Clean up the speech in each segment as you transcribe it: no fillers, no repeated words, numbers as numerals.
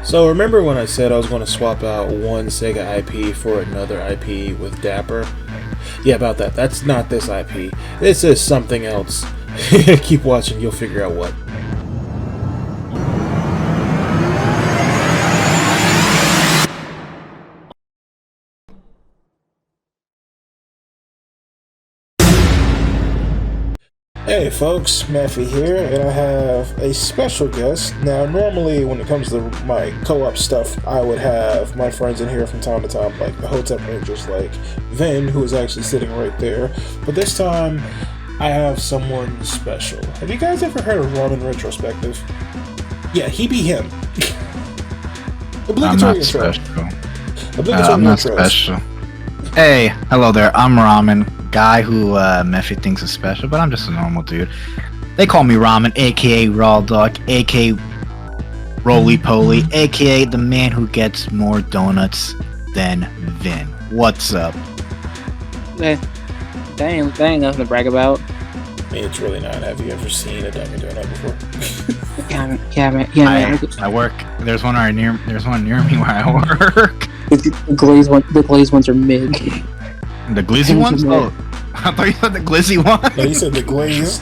So remember when I said I was going to swap out one Sega IP for another IP with Dapper? Yeah, about that. That's not this IP. This is something else. Keep watching, you'll figure out what. Hey folks, Mephi here, and I have a special guest. Now, normally when it comes to my co-op stuff, I would have my friends in here from time to time, like the Hotep Rangers, like Vin, who is actually sitting right there. But this time, I have someone special. Have you guys ever heard of Ramen Retrospective? Yeah, he be him. I'm not special. I'm not special. Hey, hello there. I'm Ramen, guy who Mephi thinks is special, but I'm just a normal dude. They call me Ramen, aka Raw Dog, aka Roly Poly, aka the man who gets more donuts than Vin. What's up? That ain't nothing to brag about. It's really not. Have you ever seen a Dunkin' Donut before? yeah, man. I work. There's one near me where I work. The glazed ones are mid. The glizzy ones? Oh, I thought you said the glizzy one. No, you said the glaze.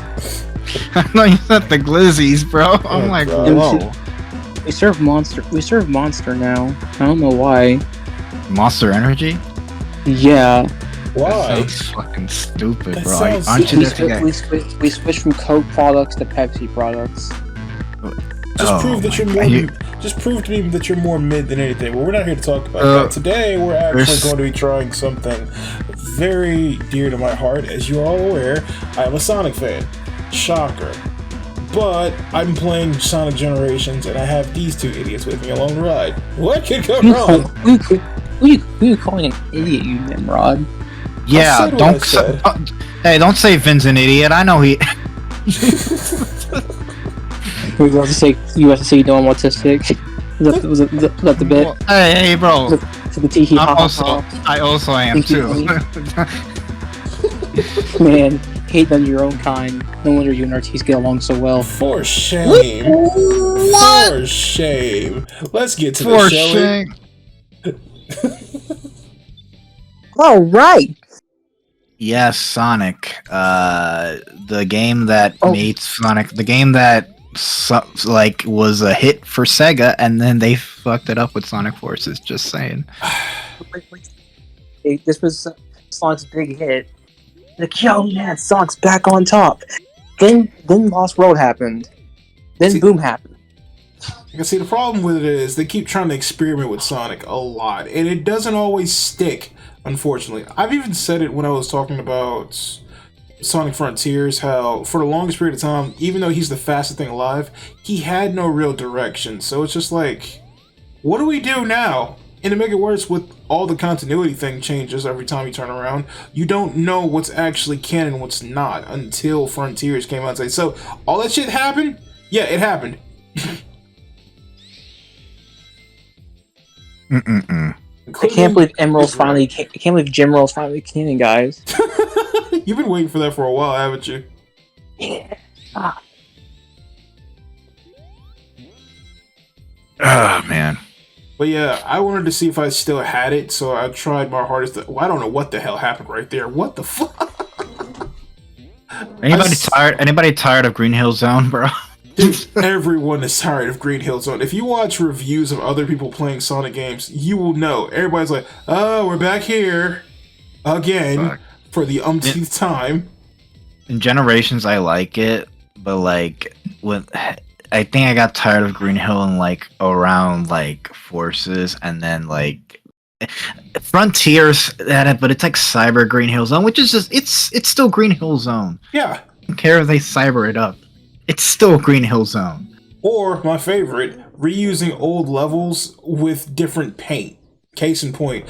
I thought you said the glizzies, bro. I'm like, whoa. We serve Monster. We serve Monster now. I don't know why. Monster Energy? Yeah. Why? That sounds fucking stupid, That bro. sounds- Aren't you We switched from Coke products to Pepsi products. Just prove that you're more. Just prove to me that you're more mid than anything. But we're not here to talk about that. Today, we're actually going to be trying something very dear to my heart. As you are all aware, I'm a Sonic fan. Shocker. But I'm playing Sonic Generations, and I have these two idiots with me along the ride. What could go wrong? Who you calling an idiot, you Nimrod? Yeah, don't say Vin's an idiot. I know he. You have to say you know I'm autistic. Was that the bit? Hey, bro. To the tee I also am too. Man, hate on your own kind. No wonder you and Ortiz get along so well. For shame. For shame. Let's get to the show. All right. Yes, Sonic. The game that made Sonic. The game that was a hit for Sega, and then they fucked it up with Sonic Forces. Just saying. This was Sonic's big hit. Like, yo, man, Sonic's back on top. Then Lost World happened. Then Boom happened. You see, the problem with it is they keep trying to experiment with Sonic a lot, and it doesn't always stick, unfortunately. I've even said it when I was talking about Sonic Frontiers, how for the longest period of time, even though he's the fastest thing alive, he had no real direction. So it's just like, what do we do now? And to make it worse, with all the continuity thing changes every time you turn around, you don't know what's actually canon and what's not until Frontiers came out and say, so all that shit happened? Yeah, it happened. Mm-mm-mm. I can't believe Emerald's finally. I can't believe Gemroll's finally canon, guys. You've been waiting for that for a while, haven't you? Yeah. Oh man. But yeah, I wanted to see if I still had it, so I tried my hardest. I don't know what the hell happened right there. What the fuck? Anybody tired of Green Hill Zone, bro? Dude, everyone is tired of Green Hill Zone. If you watch reviews of other people playing Sonic games, you will know. Everybody's like, oh, we're back here again for the umpteenth time. In Generations, I like it, but like I think I got tired of Green Hill and around Forces, and then Frontiers at it, but it's like Cyber Green Hill Zone, which is just it's still Green Hill Zone. Yeah. I don't care if they cyber it up. It's still Green Hill Zone. Or, my favorite, reusing old levels with different paint. Case in point,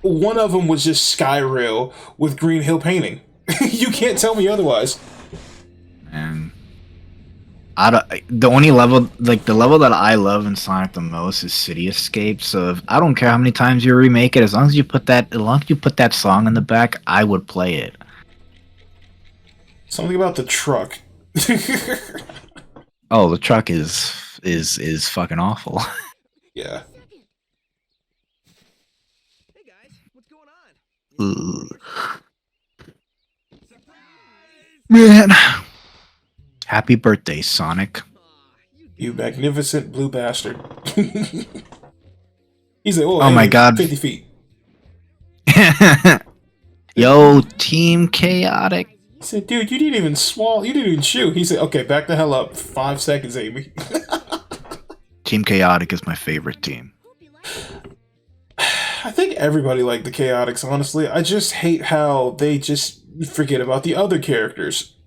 one of them was just Skyrail with Green Hill painting. You can't tell me otherwise. And the only level, the level that I love in Sonic the most is City Escape. So I don't care how many times you remake it, as long as you put that song in the back, I would play it. Something about the truck. Oh, the truck is fucking awful. Yeah. Hey guys, what's going on? Man. Happy birthday, Sonic. You magnificent blue bastard. He's like, Oh my hey, god. 50 feet. Yo, Team Chaotic. He said, dude, you didn't even swallow, you didn't even shoot. He said, okay, back the hell up. 5 seconds, Amy. Team Chaotic is my favorite team. I think everybody liked the Chaotics, honestly. I just hate how they just forget about the other characters.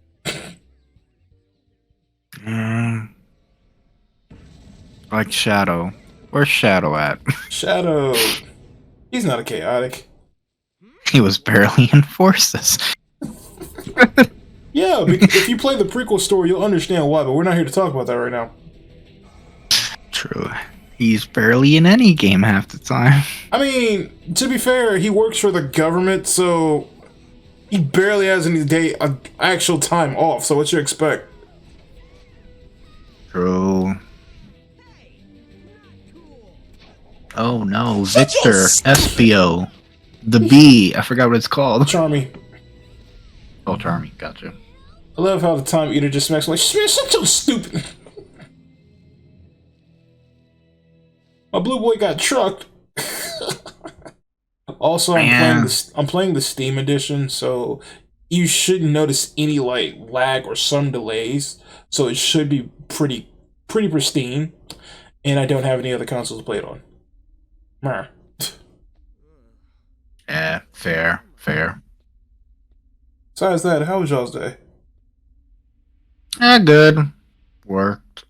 Like Shadow. Where's Shadow at? Shadow. He's not a Chaotic. He was barely in Forces. Yeah, if you play the prequel story, you'll understand why, but we're not here to talk about that right now. True. He's barely in any game half the time. I mean, to be fair, he works for the government, so he barely has any actual time off, so what you expect? True. Oh no, Victor, Espio, the Bee, I forgot what it's called. Charmy. Oh, Charmy, gotcha. I love how the Time Eater just smacks like, man, shut your stupid. My blue boy got trucked. Also, I'm playing the Steam edition, so you shouldn't notice any like lag or some delays. So it should be pretty pristine, and I don't have any other consoles to play it on. Meh. Yeah, fair. Besides that, how was y'all's day? Good. Worked.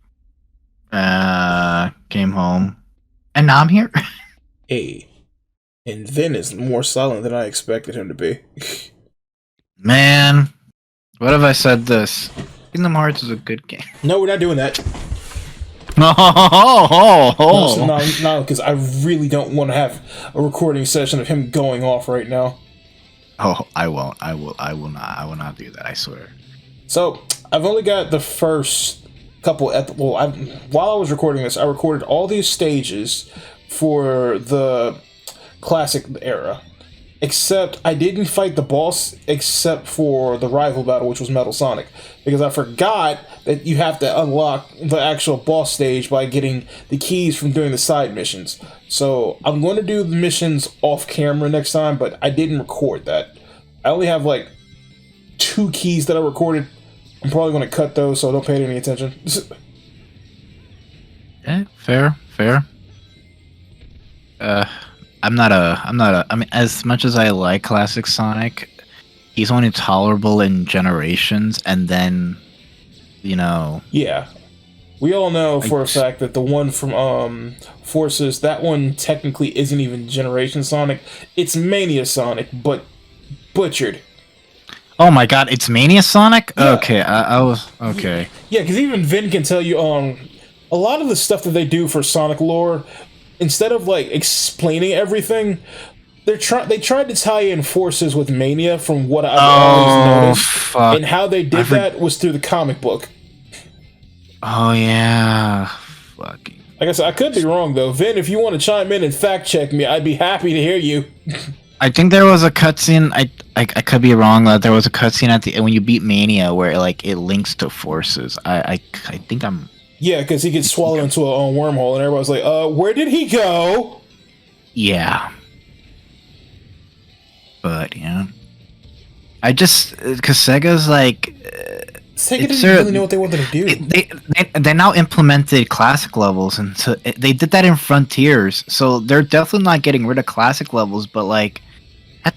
Came home. And now I'm here. Hey. And Vin is more silent than I expected him to be. Man. What if I said this? Kingdom Hearts is a good game. No, we're not doing that. No, No, because I really don't want to have a recording session of him going off right now. Oh, I won't. I will not do that, I swear. So, I've only got the first couple while I was recording this, I recorded all these stages for the classic era. Except I didn't fight the boss except for the rival battle, which was Metal Sonic. Because I forgot that you have to unlock the actual boss stage by getting the keys from doing the side missions. So I'm going to do the missions off camera next time, but I didn't record that. I only have like 2 keys that I recorded. I'm probably going to cut those, so don't pay any attention. Yeah, fair. I mean, as much as I like classic Sonic, he's only tolerable in Generations, and then, Yeah. We all know for a fact that the one from Forces, that one technically isn't even Generation Sonic. It's Mania Sonic, but butchered. Oh my god, it's Mania Sonic? Yeah. Okay, I was... Okay. Yeah, because even Vin can tell you, a lot of the stuff that they do for Sonic lore, instead of, like, explaining everything, they tried to tie in Forces with Mania from what I've always noticed. Fuck. And how they did that was through the comic book. Oh, yeah. Fucking... Like I said, I could be wrong, though. Vin, if you want to chime in and fact-check me, I'd be happy to hear you. I think there was a cutscene, I could be wrong, that there was a cutscene at the when you beat Mania where, like, it links to Forces. I think I'm... Yeah, because he gets swallowed into a wormhole, and everybody's like, where did he go? Yeah. But, yeah. I just... Because Sega's, like... Sega didn't really know what they wanted to do. They now implemented classic levels, and so they did that in Frontiers, so they're definitely not getting rid of classic levels, but, like, I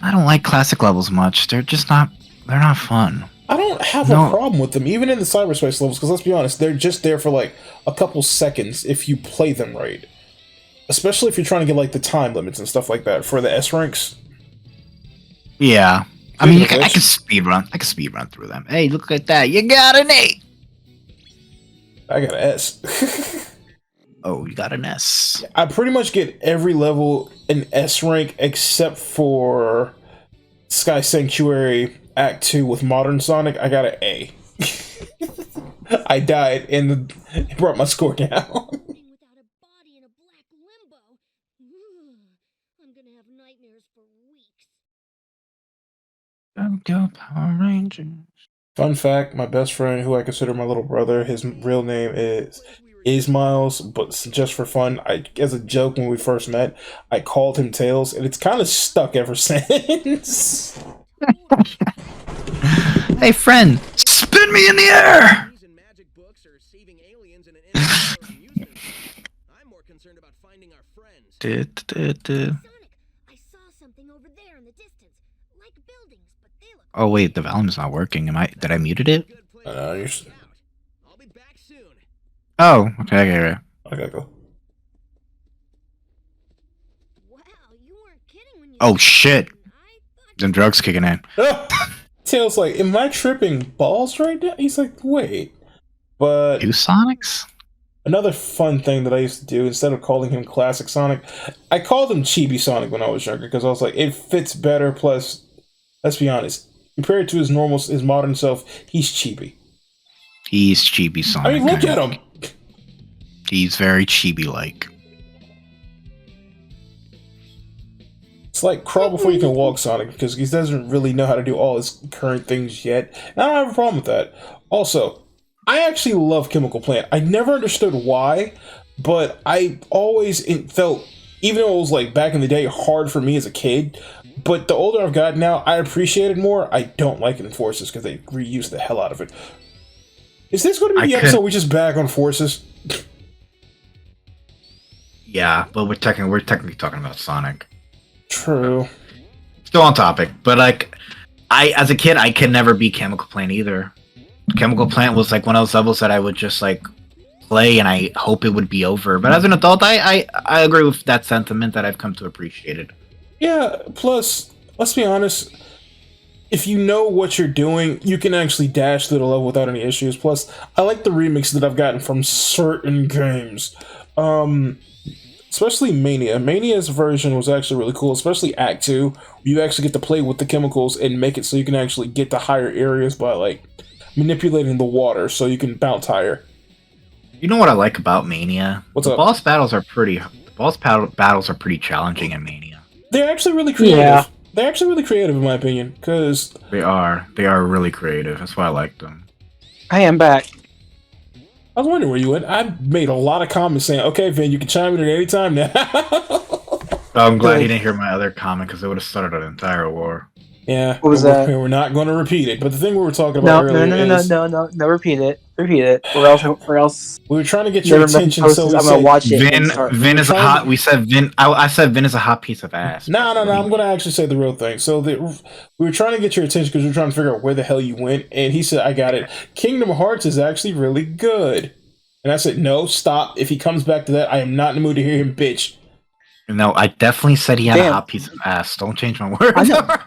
don't like classic levels much. They're not fun. I don't have a problem with them, even in the cyberspace levels, because let's be honest, they're just there for, like, a couple seconds if you play them right. Especially if you're trying to get, like, the time limits and stuff like that for the S ranks. Yeah. I mean, I can speedrun through them. Hey, look at that. You got an 8! I got an S. Oh, you got an S. I pretty much get every level in S rank except for Sky Sanctuary Act 2 with Modern Sonic. I got an A. I died and it brought my score down. black limbo. I'm gonna have nightmares for weeks. Go Power Rangers. Fun fact, my best friend, who I consider my little brother, his real name is Miles, but just for fun, as a joke when we first met, I called him Tails, and it's kind of stuck ever since. Hey friend, spin me in the air! Using magic books or saving aliens in an interstellar amusement park. I'm more concerned about finding our friends. Sonic, I saw something over there in the distance, like buildings, but they look. Oh wait, the volume's not working. Did I muted it? Good place You're to check it out. I'll be back soon. Oh, okay. I gotta go. Wow, you weren't kidding when you. Oh shit! I thought Them drugs kicking in. Tails like, am I tripping balls right now? He's like, wait. But Two Sonics? another fun thing that I used to do, instead of calling him Classic Sonic, I called him Chibi Sonic when I was younger, because I was like, it fits better, plus, let's be honest, compared to his modern self, he's chibi. He's Chibi Sonic. I mean, look at him! He's very Chibi-like. It's like crawl before you can walk Sonic, because he doesn't really know how to do all his current things yet, and I don't have a problem with that. Also, I actually love Chemical Plant. I never understood why, but I always felt, even though it was like back in the day hard for me as a kid, but the older I've gotten now, I appreciate it more. I don't like it in Forces because they reuse the hell out of it. Is this going to be the episode we just bag on Forces? Yeah, but we're technically talking about Sonic. True. Still on topic, but like, as a kid, I could never be Chemical Plant either. Chemical Plant was like one of those levels that I would just like play and I hope it would be over. But as an adult, I agree with that sentiment that I've come to appreciate it. Yeah, plus, let's be honest, if you know what you're doing, you can actually dash through the level without any issues. Plus, I like the remix that I've gotten from certain games. Especially Mania. Mania's version was actually really cool, especially Act 2, where you actually get to play with the chemicals and make it so you can actually get to higher areas by, like, manipulating the water so you can bounce higher. You know what I like about Mania? What's the up? Boss battles are pretty challenging in Mania. They're actually really creative. Yeah. They're actually really creative, in my opinion, because... They are really creative. That's why I like them. I am back. I was wondering where you went. I made a lot of comments saying, okay, Vin, you can chime in at any time now. Oh, I'm glad he didn't hear my other comment, because it would have started an entire war. Yeah, What was that? we're not going to repeat it. But the thing we were talking about No, earlier is... no, repeat it, or else. We were trying to get your attention, so we I'm said... gonna watch it. Vin is a hot... We said Vin... I said Vin is a hot piece of ass. No, I'm going to actually say the real thing. So we were trying to get your attention because we were trying to figure out where the hell you went, and he said, I got it. Kingdom Hearts is actually really good. And I said, no, stop. If he comes back to that, I am not in the mood to hear him bitch. No, I definitely said he had a hot piece of ass. Don't change my words. I know.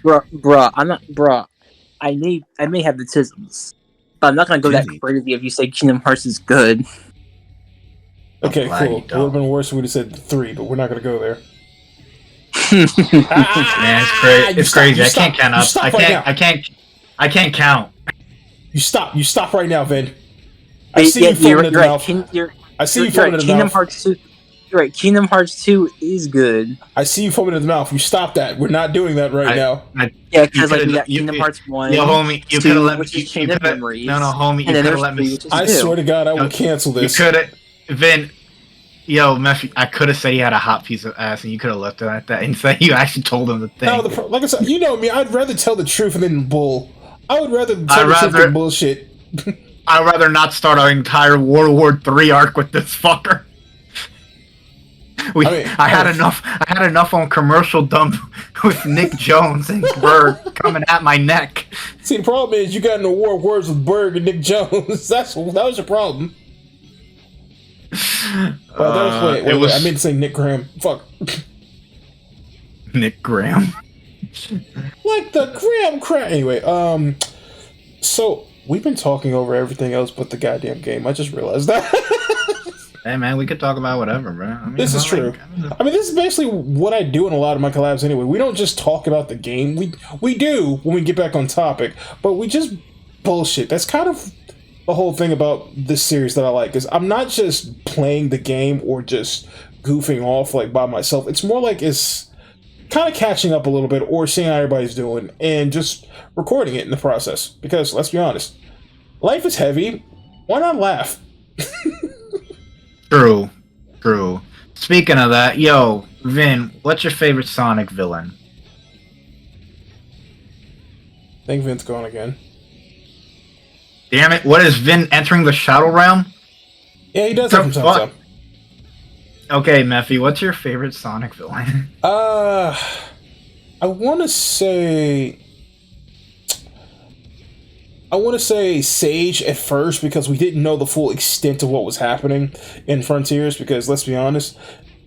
Bruh, I'm not, bruh. I may have the tisms, but I'm not gonna go that crazy if you say Kingdom Hearts is good. Okay, cool. It would have been worse if we'd have said 3, but we're not gonna go there. Man, it's crazy. I can't count up. I can't count. You stop right now, Vin. I see you foaming at the mouth. I see you foaming at the mouth. Hearts 2. You're right. Kingdom Hearts 2 is good. I see you foaming at the mouth. You stop that. We're not doing that right now. Yeah, because like we got Kingdom Hearts 1. Yo, homie, you could have let me. Which is Chain of Memories. No, homie, you could have let me. I swear to God, I will cancel this. You could have, Vin. Yo, Mephi, I could have said he had a hot piece of ass, and you could have left it at that, and said you actually told him the thing. No, like I said, you know me. I'd rather tell the truth than bull. I would rather tell the truth than bullshit. I'd rather not start our entire World War III arc with this fucker. I had enough on commercial dump with Nick Jones and Berg coming at my neck. See, the problem is you got in a war of words with Berg and Nick Jones. That was your problem. Wait, I meant to say Nick Graham. Fuck. Nick Graham. Like the Graham crap. Anyway, so we've been talking over everything else but the goddamn game. I just realized that. Hey man, we could talk about whatever, bro. I mean, this is true. I mean, this is basically what I do in a lot of my collabs anyway. We don't just talk about the game. We do when we get back on topic, but we just bullshit. That's kind of the whole thing about this series that I like is I'm not just playing the game or just goofing off like by myself. It's more like it's kind of catching up a little bit or seeing how everybody's doing and just recording it in the process. Because let's be honest, life is heavy. Why not laugh? True. Speaking of that, yo, Vin, what's your favorite Sonic villain? I think Vin's gone again. Damn it, what is Vin entering the Shadow Realm? Yeah, he does that from time to time. Okay, Mephi, what's your favorite Sonic villain? I want to say Sage at first because we didn't know the full extent of what was happening in Frontiers because let's be honest,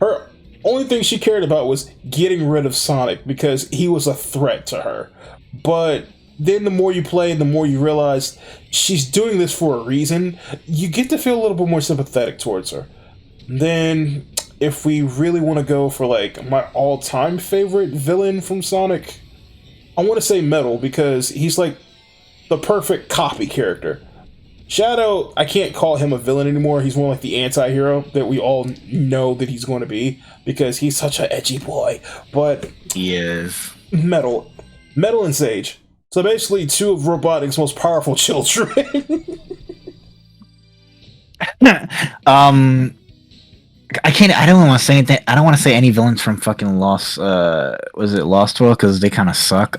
her only thing she cared about was getting rid of Sonic because he was a threat to her. But then the more you play, the more you realize she's doing this for a reason. You get to feel a little bit more sympathetic towards her. Then, if we really want to go for like my all-time favorite villain from Sonic, I want to say Metal because he's like the perfect copy character. Shadow, I can't call him a villain anymore. He's more like the anti-hero that we all know that he's going to be because he's such an edgy boy. But He is. Metal and Sage. So basically, two of robotics' most powerful children. I can't. I don't want to say anything. I don't want to say any villains from fucking Lost. Was it Lost World? Because they kind of suck.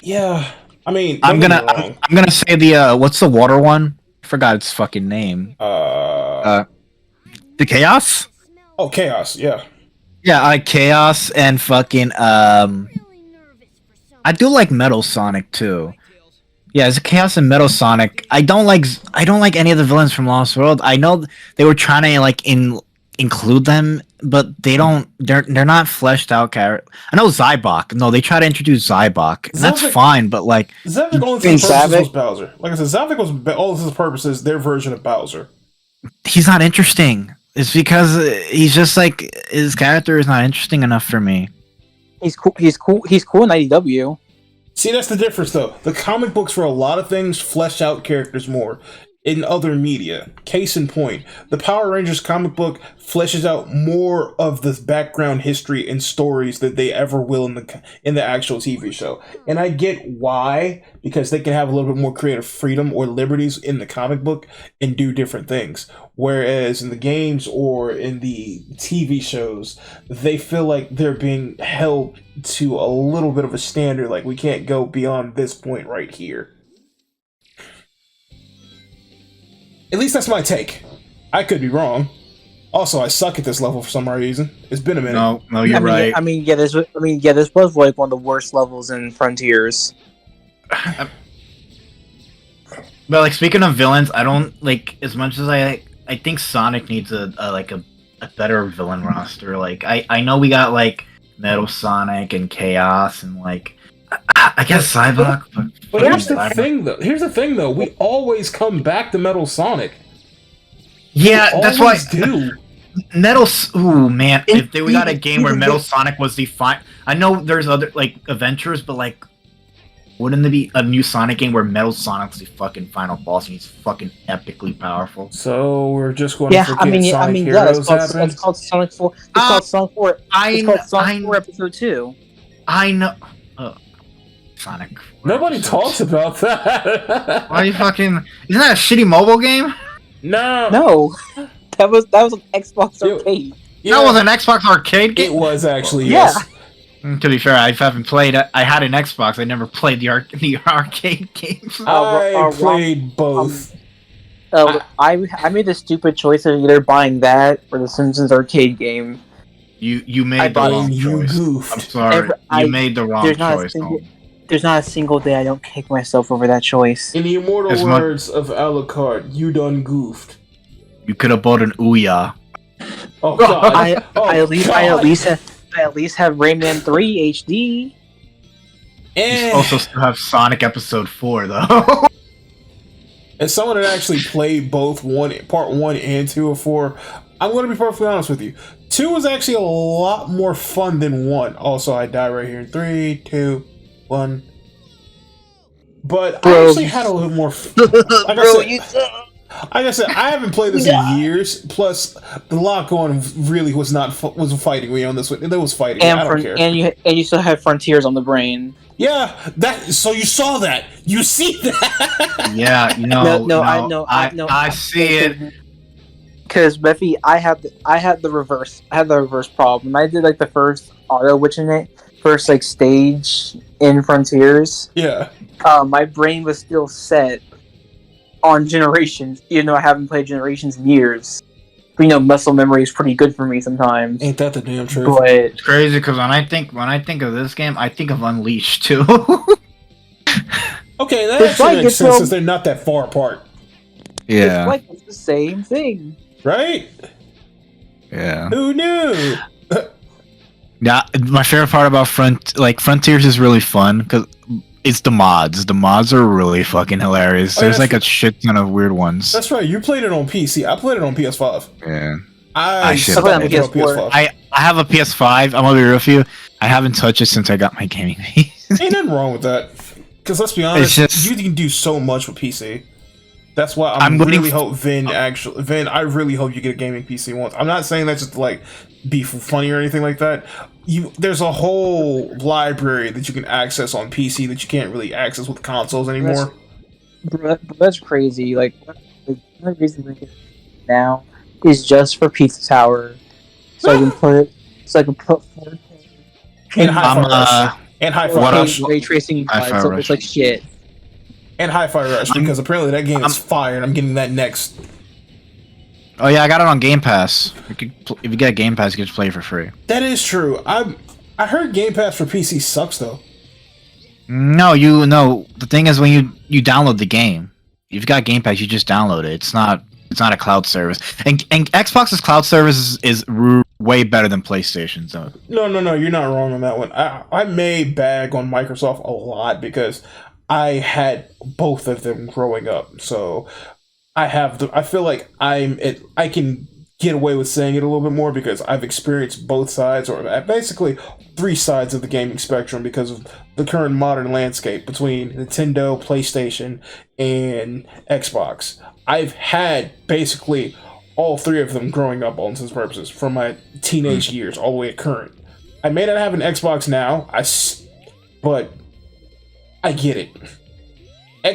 Yeah, I mean, I'm gonna say the what's the water one? Forgot its fucking name. The Chaos. Oh, Chaos. Yeah. Yeah, Chaos and fucking I do like Metal Sonic too. Yeah, it's Chaos and Metal Sonic. I don't like any of the villains from Lost World. I know they were trying to like include them, but they're not fleshed out characters. I know Zybok. No, they try to introduce Zybok, and that's fine. But like Zavik only for purposes was Bowser. Like I said, Zavik was all of his purposes their version of Bowser. He's not interesting. It's because he's just like his character is not interesting enough for me. He's cool in IDW. See, that's the difference, though. The comic books, for a lot of things, flesh out characters more in other media. Case in point, the Power Rangers comic book fleshes out more of the background history and stories that they ever will in the actual TV show. And I get why, because they can have a little bit more creative freedom or liberties in the comic book and do different things. Whereas in the games or in the TV shows, they feel like they're being held to a little bit of a standard, like we can't go beyond this point right here. At least that's my take. I could be wrong. Also, I suck at this level for some reason. It's been a minute. No, you're right. This was like one of the worst levels in Frontiers. But like speaking of villains, I don't like as much as I think Sonic needs a better villain roster. Like I know we got like Metal Sonic and Chaos and like I guess Cyborg. But here's the thing though. We always come back to Metal Sonic. Yeah, that's why. Do. Metal. Ooh man, if we got a game where Metal Sonic was the I know there's other like adventures, but like, wouldn't there be a new Sonic game where Metal Sonic's the fucking final boss and he's fucking epically powerful? So we're just going to forget Sonic Heroes it's called Sonic 4. It's called Sonic 4. It's called Sonic 4 Episode 2. I know. Sonic. Nobody talks about that. Why are you fucking? Isn't that a shitty mobile game? No. That was an Xbox Arcade. Yeah. That was an Xbox Arcade game. It was actually, yeah. yes. To be fair, I haven't played it. I had an Xbox. I never played the arcade games. I played both. I made the stupid choice of either buying that or the Simpsons arcade game. You made the wrong choice. Goofed. I'm sorry. You made the wrong choice. There's not a single day I don't kick myself over that choice. In the immortal words of Alucard, you done goofed. You could have bought an Ouya. Oh god. I at least have Rayman 3 HD. You also still have Sonic Episode 4 though. As someone that actually played both part 1 and 2 of 4, I'm going to be perfectly honest with you. 2 was actually a lot more fun than 1. Also, I die right here in 3, 2, 1. But I actually had a little more. Like Like I said, I haven't played this in years. Plus, the lock on really was was fighting me on this one. There was fighting. I don't care. And you still have Frontiers on the brain. Yeah, so you saw that. You see that? Yeah, I see it. Because Mephi, I had the reverse. I had the reverse problem. I did like the first auto witching it, first like stage in Frontiers. Yeah. My brain was still set on Generations, even though I haven't played Generations in years. But, muscle memory is pretty good for me sometimes. Ain't that the damn truth? But It's crazy because when I think of this game, I think of Unleashed too. Okay, that actually makes sense since they're not that far apart. Yeah. It's the same thing. Right? Yeah. Who knew? Yeah, my favorite part about Frontiers is really fun because it's the mods. The mods are really fucking hilarious. There's like a shit ton of weird ones. That's right. You played it on PC. I played it on PS5. Yeah. I played on PS4. I have a PS5. I'm gonna be real with you. I haven't touched it since I got my gaming PC. Ain't nothing wrong with that. Because let's be honest, you can do so much with PC. That's why I really hope Vin. I really hope you get a gaming PC once. I'm not saying that just to like be funny or anything like that. There's a whole library that you can access on PC that you can't really access with consoles anymore. That's crazy. Like, the only reason I get it now is just for Pizza Tower, so I can put 4K and Hi-Fi Rush ray tracing, so it's like shit. And Hi-Fi Rush because apparently that game is fire, and I'm getting that next. Oh yeah, I got it on Game Pass. If you get a Game Pass, you can just play it for free. That is true. I heard Game Pass for PC sucks though. No, the thing is when you download the game, if you've got Game Pass, you just download it. It's not a cloud service. And Xbox's cloud service is way better than PlayStation's though. No, you're not wrong on that one. I may bag on Microsoft a lot because I had both of them growing up. So I feel like I can get away with saying it a little bit more because I've experienced both sides, or basically three sides of the gaming spectrum because of the current modern landscape between Nintendo, PlayStation, and Xbox. I've had basically all three of them growing up, all intents and purposes, from my teenage years all the way to current. I may not have an Xbox now, but I get it. I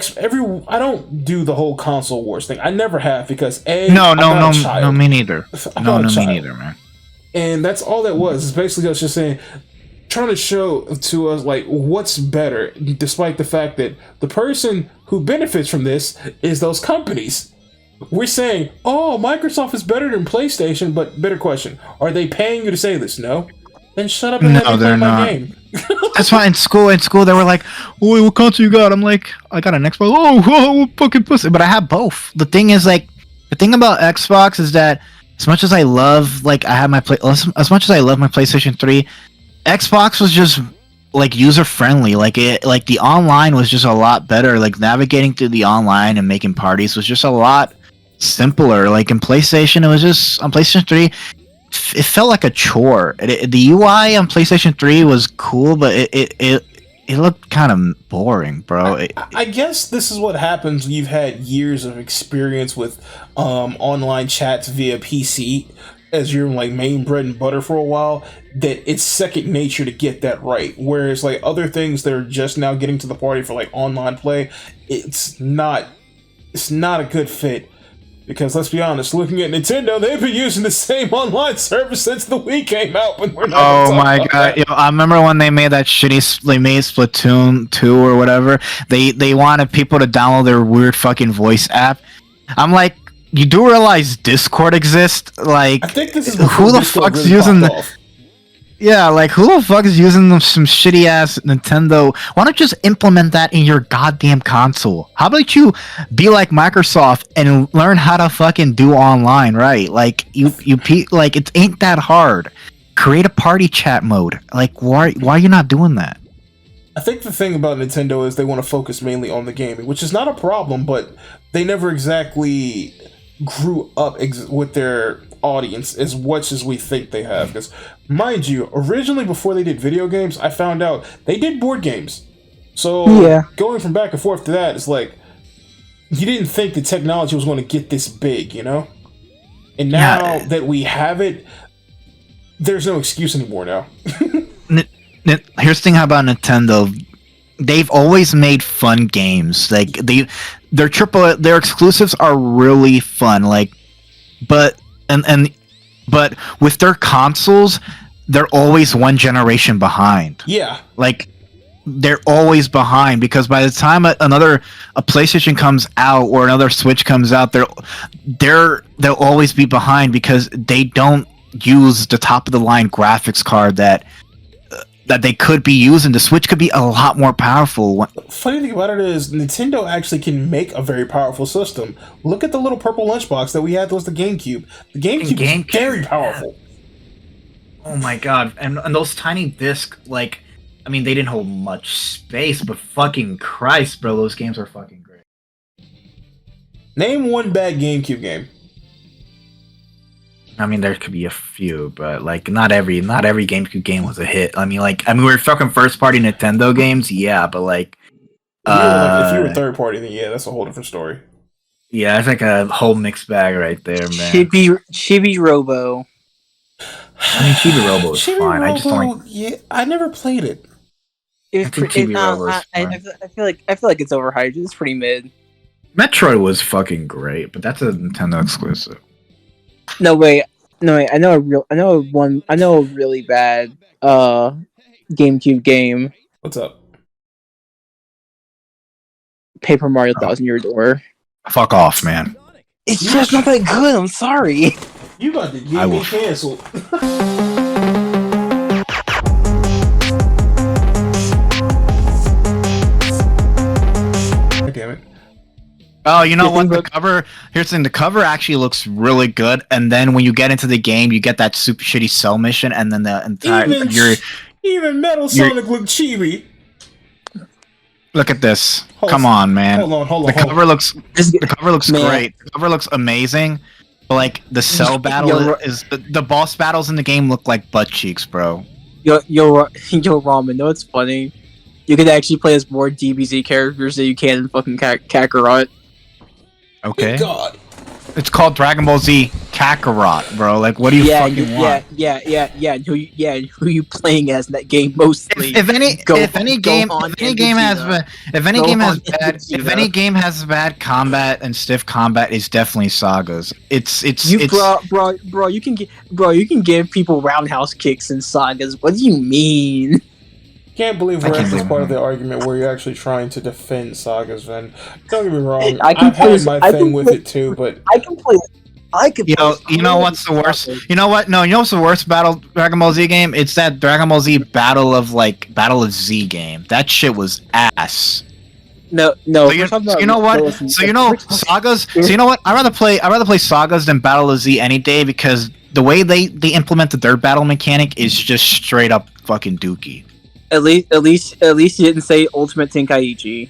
don't do the whole console wars thing. I never have because me neither. Me neither, man. And that's all that was. It's basically us just saying, trying to show to us like what's better, despite the fact that the person who benefits from this is those companies. We're saying, oh, Microsoft is better than PlayStation, but better question: are they paying you to say this? No. Then shut up and let me play my game. That's why in school they were like, "Oh, what console you got?" I'm like, "I got an Xbox." Oh, fucking pussy! But I have both. The thing is, like, the thing about Xbox is that as much as I love, like, as much as I love my PlayStation 3, Xbox was just like user friendly. Like the online was just a lot better. Like navigating through the online and making parties was just a lot simpler. Like in PlayStation, it was just on PlayStation 3. It felt like a chore. The UI on PlayStation 3 was cool, but it looked kind of boring, bro. I guess this is what happens when you've had years of experience with online chats via PC as your like main bread and butter for a while, that it's second nature to get that right. Whereas like other things that are just now getting to the party for like online play, it's not a good fit. Because let's be honest, looking at Nintendo, they've been using the same online service since the Wii came out. When we're not my god! I remember when they made that shitty. They made Splatoon 2 or whatever. They wanted people to download their weird fucking voice app. I'm like, you do realize Discord exists? Like, I think this is who the fuck's really using the? Yeah, like who the fuck is using some shitty ass Nintendo? Why don't you just implement that in your goddamn console? How about you be like Microsoft and learn how to fucking do online, right? Like like it ain't that hard. Create a party chat mode. Like why are you not doing that? I think the thing about Nintendo is they want to focus mainly on the gaming, which is not a problem, but they never exactly grew up with their audience as much as we think they have. Because, mind you, originally before they did video games, I found out they did board games. So, going from back and forth to that, it's like, you didn't think the technology was going to get this big, you know? And now that we have it, there's no excuse anymore now. Here's the thing about Nintendo. They've always made fun games. Like their exclusives are really fun. Like, but with their consoles, they're always one generation behind. Yeah. Like, they're always behind because by the time a PlayStation comes out or another Switch comes out, they'll always be behind because they don't use the top of the line graphics card that they could be using. The Switch could be a lot more powerful. Funny thing about it is Nintendo actually can make a very powerful system. Look at the little purple lunchbox that we had. That was the GameCube. The GameCube is very powerful. Oh my god! And those tiny discs, like, I mean, they didn't hold much space, but fucking Christ, bro, those games are fucking great. Name one bad GameCube game. I mean, there could be a few, but like, not every GameCube game was a hit. I mean, we're talking first party Nintendo games, yeah, but like, if you were third party, then yeah, that's a whole different story. Yeah, it's like a whole mixed bag right there, man. Chibi Robo. I mean, Chibi Robo is fine. I just don't like... Yeah, I never played it. I feel like it's overhyped. It's pretty mid. Metroid was fucking great, but that's a Nintendo exclusive. No wait. I know a really bad GameCube game. What's up? Paper Mario Thousand Year Door. Fuck off, man. It's just not that good. I'm sorry. You got the game canceled. Damn it. Oh, you know what? The cover. Here's the thing. The cover actually looks really good, and then when you get into the game, you get that super shitty cell mission, and then the entire even Metal Sonic looked chibi. Look at this. Come on, man. Hold on. The cover looks great. The cover looks amazing. But like the cell battle is the boss battles in the game look like butt cheeks, bro. Yo, Ramen. Know what's funny? You could actually play as more DBZ characters than you can in fucking Kakarot. Okay. Good God. It's called Dragon Ball Z Kakarot, bro. Like, what do you fucking want? Yeah. Who you playing as in that game mostly? If any game has bad combat and stiff combat, it's definitely Sagas. Bro. You can give people roundhouse kicks in Sagas. What do you mean? Can't believe we're actually part of the argument where you're actually trying to defend Sagas, Vin. Don't get me wrong. I've had my thing with it too, but I can play. You know what's the worst? You know what? No, you know what's the worst Dragon Ball Z game? It's that Dragon Ball Z Battle of Z game. That shit was ass. No. So you know what? So you know Sagas. So you know what? I'd rather play Sagas than Battle of Z any day because the way they implemented their battle mechanic is just straight up fucking dookie. At least you didn't say Ultimate Tenkaichi.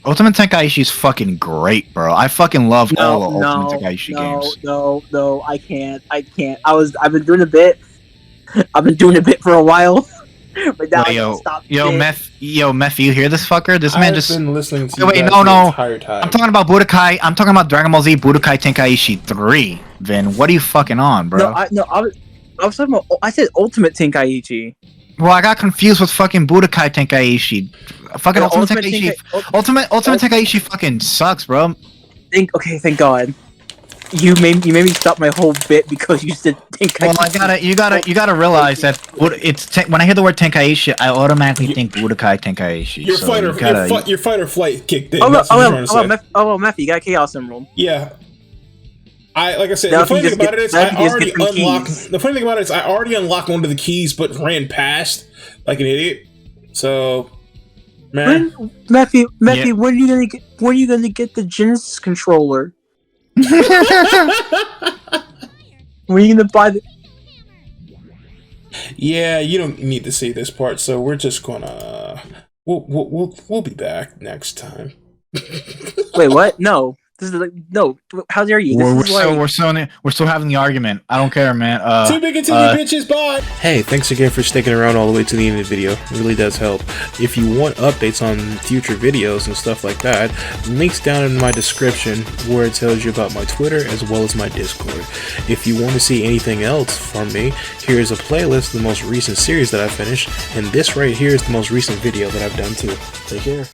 Ultimate Tenkaichi is fucking great, bro. I fucking love all the Ultimate Tenkaichi games. No, I can't. I've been doing a bit. I've been doing a bit for a while. But now Mephi, you hear this fucker? This man just been listening to the entire time. I'm talking about Budokai. I'm talking about Dragon Ball Z Budokai Tenkaichi 3. Vin, what are you fucking on, bro? I was talking about. I said Ultimate Tenkaichi. Well, I got confused with fucking Budokai Tenkaichi. Fucking Ultimate Tenkaichi. Ultimate Tenkaichi fucking sucks, bro. Thank God. You made me stop my whole bit because you said Tenkaichi. Well, you gotta realize that when I hear the word Tenkaichi, I automatically think Budokai Tenkaichi. Your fight or flight kicked in. Mephi, you got a Chaos Emerald. Yeah. Like I said, the funny thing about it is I already unlocked one of the keys, but ran past like an idiot. So, man, Mephi, when are you gonna get the Genesis controller? When are you gonna buy the? Yeah, you don't need to see this part, so we're just gonna we'll be back next time. Wait, what? No. This is like no. How dare you? We're still having the argument. I don't care, man. Too big and too bitches, bye! Hey, thanks again for sticking around all the way to the end of the video. It really does help. If you want updates on future videos and stuff like that, links down in my description where it tells you about my Twitter as well as my Discord. If you want to see anything else from me, here's a playlist of the most recent series that I finished, and this right here is the most recent video that I've done too. Take care.